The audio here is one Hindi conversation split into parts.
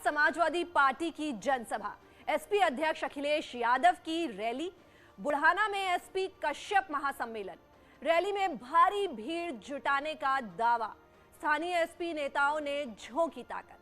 समाजवादी पार्टी की जनसभा, एसपी अध्यक्ष अखिलेश यादव की रैली, बुढ़ाना में एसपी कश्यप महासम्मेलन। रैली में भारी भीड़ जुटाने का दावा, स्थानीय एसपी नेताओं ने झोंकी ताकत।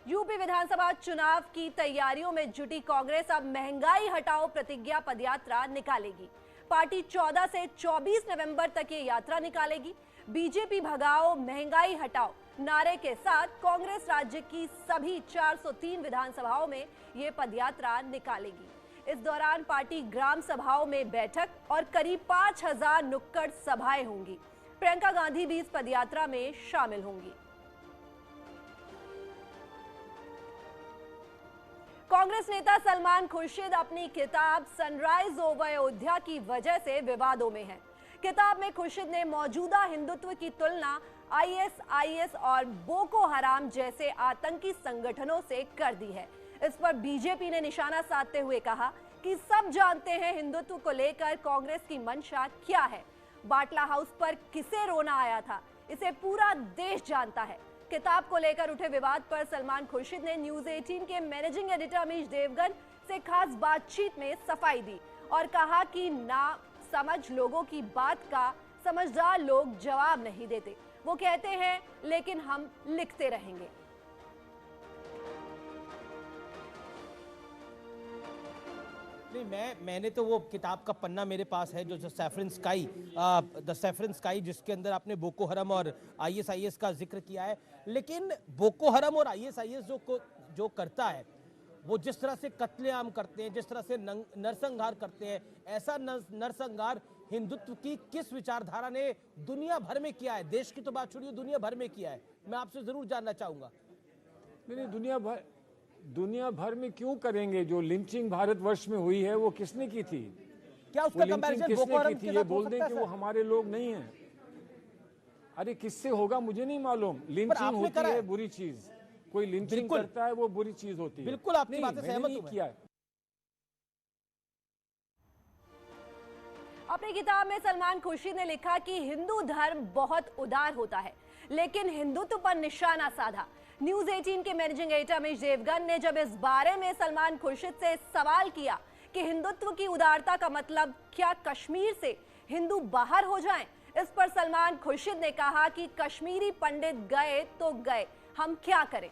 यूपी विधानसभा चुनाव की तैयारियों में जुटी कांग्रेस अब महंगाई हटाओ प्रतिज्ञा पदयात्रा निकालेगी। पार्टी 14 से 24 नवंबर तक ये यात्रा निकालेगी। बीजेपी भगाओ महंगाई हटाओ नारे के साथ कांग्रेस राज्य की सभी 403 विधानसभाओं में ये पदयात्रा निकालेगी। इस दौरान पार्टी ग्राम सभाओं में बैठक और करीब 5000 नुक्कड़ सभाएं होंगी। प्रियंका गांधी भी इस पदयात्रा में शामिल होंगी। कांग्रेस नेता सलमान खुर्शीद अपनी किताब सनराइज ओवर अयोध्या की वजह से विवादों में हैं। किताब में खुर्शीद ने मौजूदा हिंदुत्व की तुलना आईएसआईएस और बोको हराम जैसे आतंकी संगठनों से कर दी है। इस पर बीजेपी ने निशाना साधते हुए कहा कि सब जानते हैं हिंदुत्व को लेकर कांग्रेस की मंशा क्या है। बाटला हाउस पर किसे रोना आया था, इसे पूरा देश जानता है। किताब को लेकर उठे विवाद पर सलमान खुर्शीद ने न्यूज 18 के मैनेजिंग एडिटर अमीश देवगन से खास बातचीत में सफाई दी और कहा कि ना समझ लोगों की बात का समझदार लोग जवाब नहीं देते। वो कहते हैं लेकिन हम लिखते रहेंगे। नहीं, मैंने तो वो किताब का पन्ना मेरे पास है जो द सैफरन स्काई, जिसके अंदर आपने बोको हरम और आईएसआईएस का जिक्र किया है। लेकिन बोको हरम और आईएसआईएस जो करता है, वो जिस तरह से कत्लेआम करते हैं, जिस तरह से नरसंहार करते हैं, ऐसा नरसंहार हिंदुत्व की किस विचारधारा ने दुनिया भर में किया है? देश की तो बात छोड़िए, दुनिया भर में किया है। मैं आपसे जरूर जानना चाहूंगा। नहीं, दुनिया भर में क्यों करेंगे? जो लिंचिंग भारतवर्ष में हुई है वो किसने की थी? क्या उसका कंपैरिजन बोको हरम के साथ? ये बोल दें कि वो हमारे लोग नहीं हैं। अरे किससे होगा मुझे नहीं मालूम। लिंचिंग होती है बुरी चीज, कोई लिंचिंग करता है वो बुरी चीज होती है। बिल्कुल आपकी बात से सहमत हूं। किया है। अपनी किताब में सलमान खुर्शीद ने लिखा कि हिंदू धर्म बहुत उदार होता है, लेकिन हिंदुत्व पर निशाना साधा। न्यूज 18 के मैनेजिंग एडिटर अमीश देवगन ने जब इस बारे में सलमान खुर्शीद से सवाल किया कि हिंदुत्व की उदारता का मतलब क्या कश्मीर से हिंदू बाहर हो जाएं, इस पर सलमान खुर्शीद ने कहा कि कश्मीरी पंडित गए तो गए, हम क्या करें।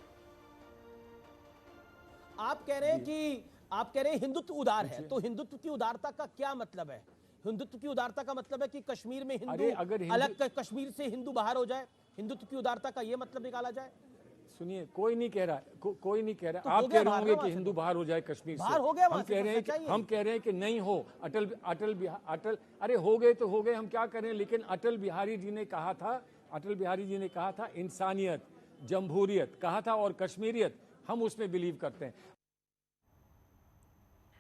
आप कह रहे हैं हिंदुत्व उदार है, तो हिंदुत्व की उदारता का क्या मतलब है? हिंदुत्व की उदारता का मतलब है कि कश्मीर में हिंदू अलग, कश्मीर से हिंदू बाहर हो जाए। हिंदुत्व की उदारता का यह मतलब निकाला जाए? सुनिए, कोई नहीं कह रहा, कोई नहीं कह रहा। तो आप कह रहे होंगे कि हिंदू बाहर हो जाए कश्मीर से। हो गया, हम कह रहे हैं कि नहीं हो। अटल अरे हो गए तो हो गए, हम क्या करें। लेकिन अटल बिहारी जी ने कहा था इंसानियत, जमहूरियत कहा था, और कश्मीरियत हम उसमें बिलीव करते हैं।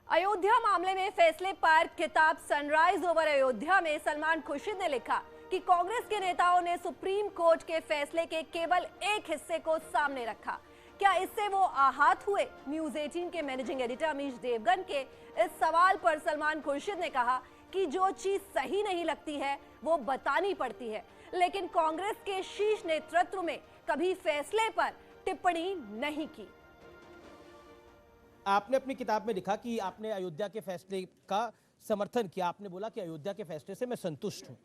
अयोध्या मामले में फैसले पर किताब सनराइज ओवर अयोध्या में सलमान खुर्शीद ने लिखा कि कांग्रेस के नेताओं ने सुप्रीम कोर्ट के फैसले के केवल एक हिस्से को सामने रखा। क्या इससे वो आहत हुए? न्यूज 18 के मैनेजिंग एडिटर अमीश देवगन के इस सवाल पर सलमान खुर्शीद ने कहा कि जो चीज सही नहीं लगती है वो बतानी पड़ती है, लेकिन कांग्रेस के शीर्ष नेतृत्व में कभी फैसले पर टिप्पणी नहीं की। आपने अपनी किताब में लिखा कि आपने अयोध्या के फैसले का समर्थन किया। आपने बोला कि अयोध्या के फैसले से मैं संतुष्ट हूं,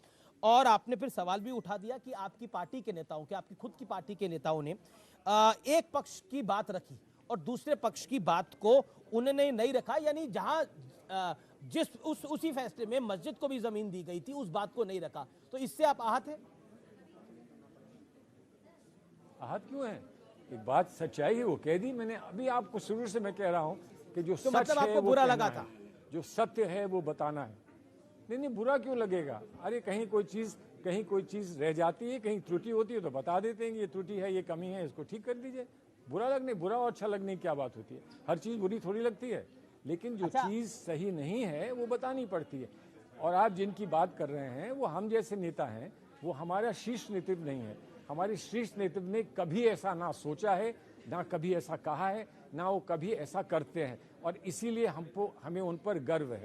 और आपने फिर सवाल भी उठा दिया कि आपकी पार्टी के नेताओं के, आपकी खुद की पार्टी के नेताओं ने एक पक्ष की बात रखी और दूसरे पक्ष की बात को उन्होंने नहीं रखा। यानी जहां उसी फैसले में मस्जिद को भी जमीन दी गई थी, उस बात को नहीं रखा। तो इससे आप आहत हैं? आहत क्यों है? एक बात सच्चाई है, वो कह दी मैंने। अभी आपको शुरू से मैं कह रहा हूं कि जो सच मतलब है आपको वो बुरा लगा था? जो सत्य है वो बताना है। नहीं, बुरा क्यों लगेगा? अरे कहीं कोई चीज रह जाती है, कहीं त्रुटि होती है तो बता देते हैं कि ये त्रुटि है, ये कमी है, इसको ठीक कर दीजिए। बुरा और अच्छा लगने की क्या बात होती है? हर चीज बुरी थोड़ी लगती है, लेकिन जो चीज सही नहीं है वो बतानी पड़ती है। और आप जिनकी बात कर रहे हैं वो हम जैसे नेता हैं, वो हमारा शीर्ष नेतृत्व नहीं है। हमारे शीर्ष नेतृत्व ने कभी ऐसा ना सोचा है, ना कभी ऐसा कहा है, ना वो कभी ऐसा करते हैं, और इसीलिए हमें उन पर गर्व है।